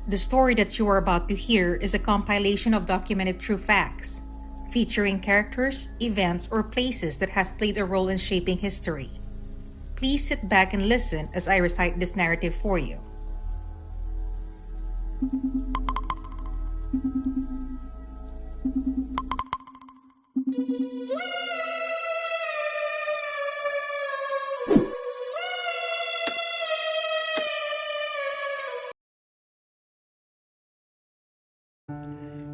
The story that you are about to hear is a compilation of documented true facts, featuring characters, events, or places that has played a role in shaping history. Please sit back and listen as I recite this narrative for you.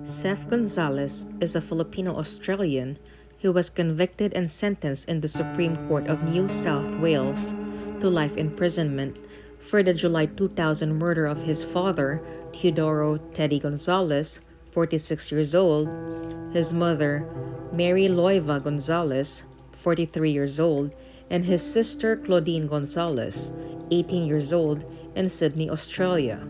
Sef Gonzales is a Filipino Australian who was convicted and sentenced in the Supreme Court of New South Wales to life imprisonment for the July 2000 murder of his father, Teodoro Teddy Gonzales, 46 years old, his mother, Mary Loiva Gonzales, 43 years old, and his sister Claudine Gonzales, 18 years old, in Sydney, Australia.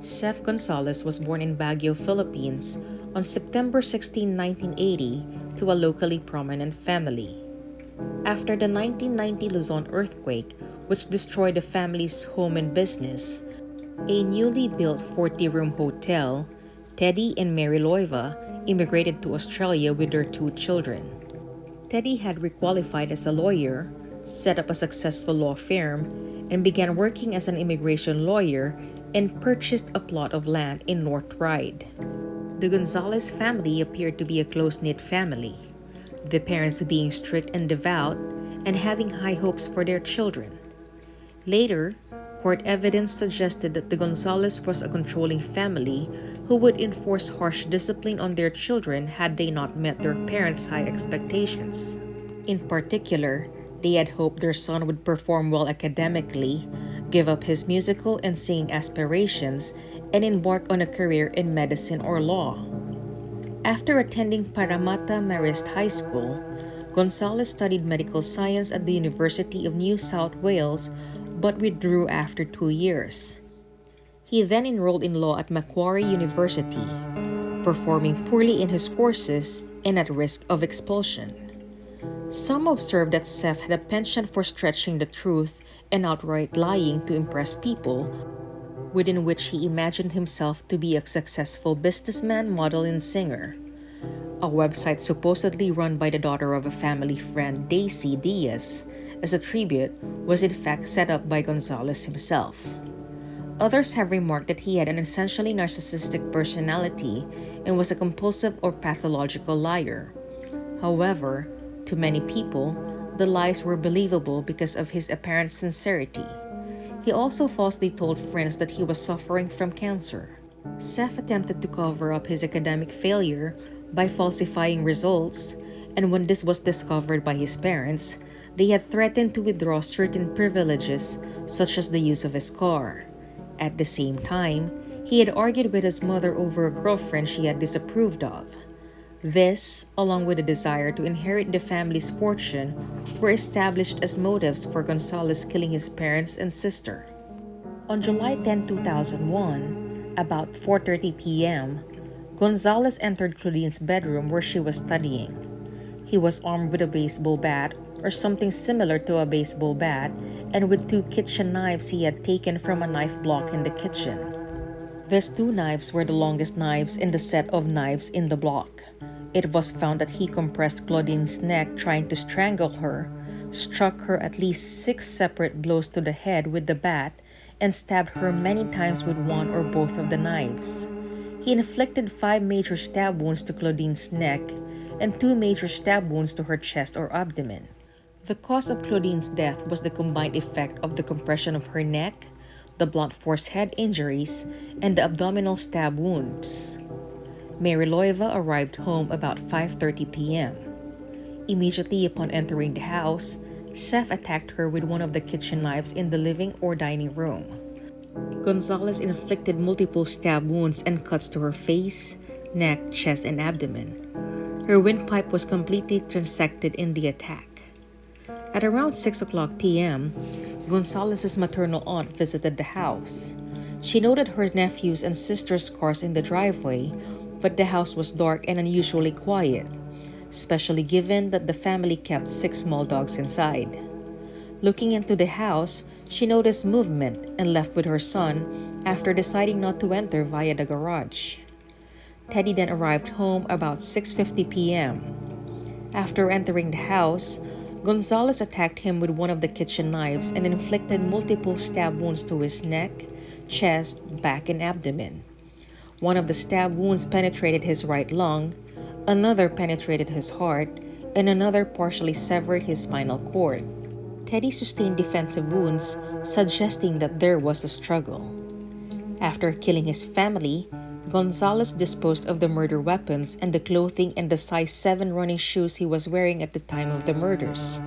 Sef Gonzales was born in Baguio, Philippines on September 16, 1980, to a locally prominent family. After the 1990 Luzon earthquake, which destroyed the family's home and business, a newly built 40-room hotel, Teddy and Mary Loiva immigrated to Australia with their 2 children. Teddy had requalified as a lawyer, set up a successful law firm, and began working as an immigration lawyer and purchased a plot of land in North Ryde. The Gonzales family appeared to be a close-knit family, the parents being strict and devout and having high hopes for their children. Later, court evidence suggested that the Gonzales was a controlling family who would enforce harsh discipline on their children had they not met their parents' high expectations. In particular, they had hoped their son would perform well academically, give up his musical and singing aspirations, and embark on a career in medicine or law. After attending Parramatta Marist High School, Gonzales studied medical science at the University of New South Wales but withdrew after 2 years. He then enrolled in law at Macquarie University, performing poorly in his courses and at risk of expulsion. Some observed that Sef had a penchant for stretching the truth and outright lying to impress people, within which he imagined himself to be a successful businessman, model, and singer. A website supposedly run by the daughter of a family friend, Daisy Diaz, as a tribute, was in fact set up by Gonzales himself. Others have remarked that he had an essentially narcissistic personality and was a compulsive or pathological liar. However, to many people, the lies were believable because of his apparent sincerity. He also falsely told friends that he was suffering from cancer. Sef attempted to cover up his academic failure by falsifying results, and when this was discovered by his parents, they had threatened to withdraw certain privileges, such as the use of his car. At the same time, he had argued with his mother over a girlfriend she had disapproved of. This, along with a desire to inherit the family's fortune, were established as motives for Gonzales killing his parents and sister. On July 10, 2001, about 4:30 p.m., Gonzales entered Claudine's bedroom where she was studying. He was armed with a baseball bat or something similar to a baseball bat and with 2 kitchen knives he had taken from a knife block in the kitchen. These 2 knives were the longest knives in the set of knives in the block. It was found that he compressed Claudine's neck trying to strangle her, struck her at least 6 separate blows to the head with the bat, and stabbed her many times with one or both of the knives. He inflicted 5 major stab wounds to Claudine's neck and 2 major stab wounds to her chest or abdomen. The cause of Claudine's death was the combined effect of the compression of her neck, the blunt force head injuries, and the abdominal stab wounds. Mary Loiva arrived home about 5:30 p.m. Immediately upon entering the house, Sef attacked her with one of the kitchen knives in the living or dining room. Gonzales inflicted multiple stab wounds and cuts to her face, neck, chest, and abdomen. Her windpipe was completely transected in the attack. At around 6:00 p.m., Gonzales' maternal aunt visited the house. She noted her nephew's and sister's cars in the driveway, but the house was dark and unusually quiet, especially given that the family kept 6 small dogs inside. Looking into the house, she noticed movement and left with her son, after deciding not to enter via the garage. Teddy then arrived home about 6:50 p.m. After entering the house, Gonzales attacked him with one of the kitchen knives and inflicted multiple stab wounds to his neck, chest, back, and abdomen. One of the stab wounds penetrated his right lung, another penetrated his heart, and another partially severed his spinal cord. Teddy sustained defensive wounds, suggesting that there was a struggle. After killing his family, Gonzales disposed of the murder weapons and the clothing and the size 7 running shoes he was wearing at the time of the murders.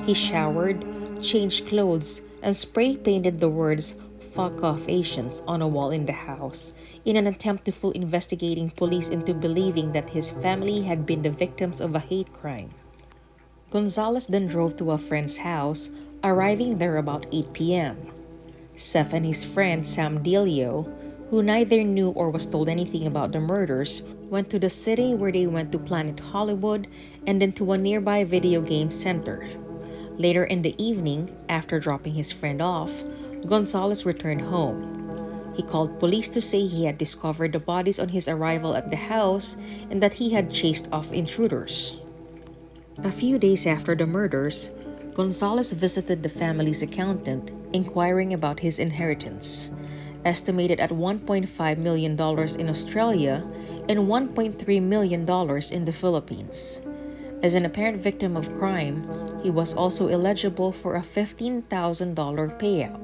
He showered, changed clothes, and spray painted the words "Fuck off Asians" on a wall in the house in an attempt to fool investigating police into believing that his family had been the victims of a hate crime. Gonzales then drove to a friend's house, arriving there about 8 p.m. Sef and his friend Sam Delio, who neither knew or was told anything about the murders, went to the city where they went to Planet Hollywood and then to a nearby video game center. Later in the evening, after dropping his friend off, Gonzales returned home. He called police to say he had discovered the bodies on his arrival at the house and that he had chased off intruders. A few days after the murders, Gonzales visited the family's accountant, inquiring about his inheritance, estimated at $1.5 million in Australia and $1.3 million in the Philippines. As an apparent victim of crime, he was also eligible for a $15,000 payout.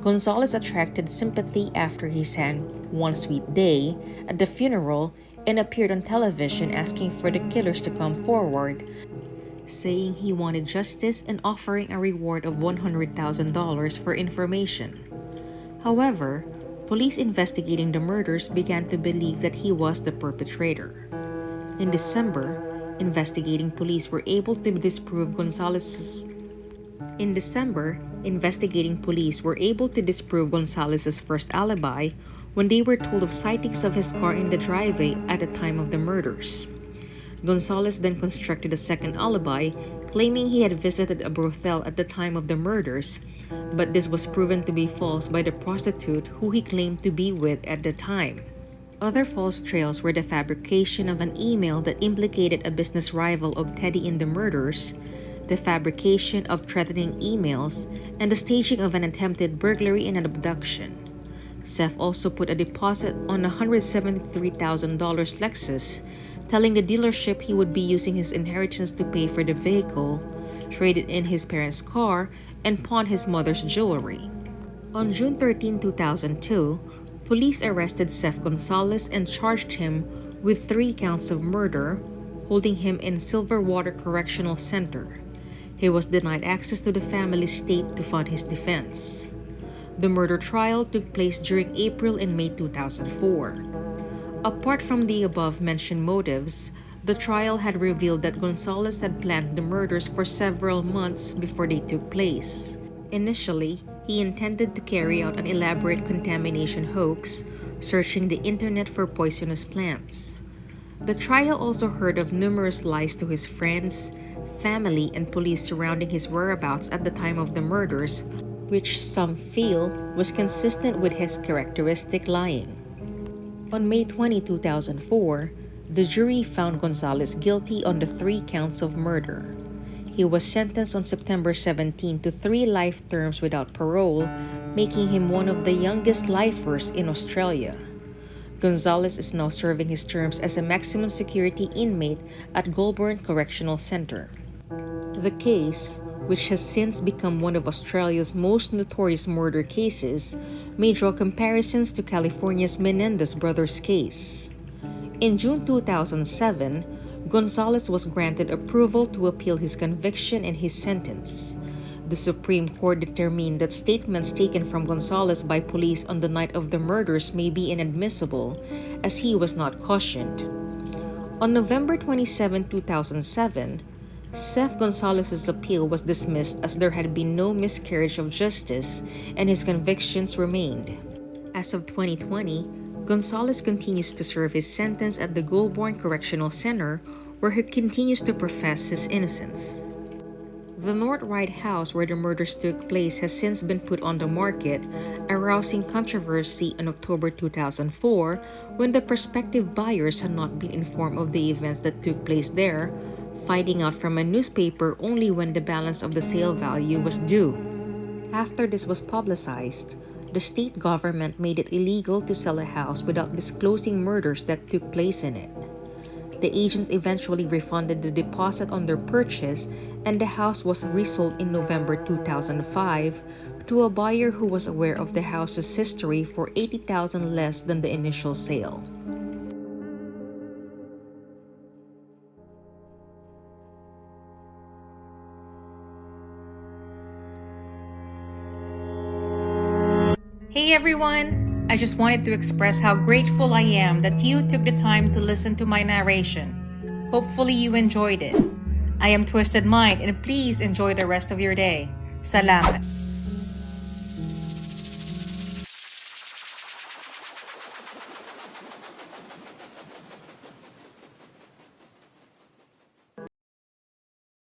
Gonzales attracted sympathy after he sang "One Sweet Day" at the funeral and appeared on television asking for the killers to come forward, saying he wanted justice and offering a reward of $100,000 for information. However, police investigating the murders began to believe that he was the perpetrator. In December, investigating police were able to disprove Gonzales's first alibi when they were told of sightings of his car in the driveway at the time of the murders. Gonzales then constructed a second alibi, claiming he had visited a brothel at the time of the murders, but this was proven to be false by the prostitute who he claimed to be with at the time. Other false trails were the fabrication of an email that implicated a business rival of Teddy in the murders, the fabrication of threatening emails, and the staging of an attempted burglary and an abduction. Sef also put a deposit on a $173,000 Lexus, telling the dealership he would be using his inheritance to pay for the vehicle, traded in his parents' car, and pawn his mother's jewelry. On June 13, 2002, police arrested Sef Gonzales and charged him with 3 counts of murder, holding him in Silverwater Correctional Center. He was denied access to the family's estate to fund his defense. The murder trial took place during April and May 2004. Apart from the above-mentioned motives, the trial had revealed that Gonzales had planned the murders for several months before they took place. Initially, he intended to carry out an elaborate contamination hoax, searching the internet for poisonous plants. The trial also heard of numerous lies to his friends, family, and police surrounding his whereabouts at the time of the murders, which some feel was consistent with his characteristic lying. On May 20, 2004, the jury found Gonzales guilty on the 3 counts of murder. He was sentenced on September 17 to 3 life terms without parole, making him one of the youngest lifers in Australia. Gonzales is now serving his terms as a maximum security inmate at Goulburn Correctional Centre. The case, which has since become one of Australia's most notorious murder cases, may draw comparisons to California's Menendez brothers case. In June 2007, Gonzales was granted approval to appeal his conviction and his sentence. The Supreme Court determined that statements taken from Gonzales by police on the night of the murders may be inadmissible, as he was not cautioned. On November 27, 2007, Sef Gonzales' appeal was dismissed as there had been no miscarriage of justice and his convictions remained. As of 2020, Gonzales continues to serve his sentence at the Goulburn Correctional Center, where he continues to profess his innocence. The North Ryde house where the murders took place has since been put on the market, arousing controversy in October 2004 when the prospective buyers had not been informed of the events that took place there, finding out from a newspaper only when the balance of the sale value was due. After this was publicized, the state government made it illegal to sell a house without disclosing murders that took place in it. The agents eventually refunded the deposit on their purchase, and the house was resold in November 2005 to a buyer who was aware of the house's history for $80,000 less than the initial sale. Hey everyone! I just wanted to express how grateful I am that you took the time to listen to my narration. Hopefully you enjoyed it. I am Twysted Mind and please enjoy the rest of your day. Salamat!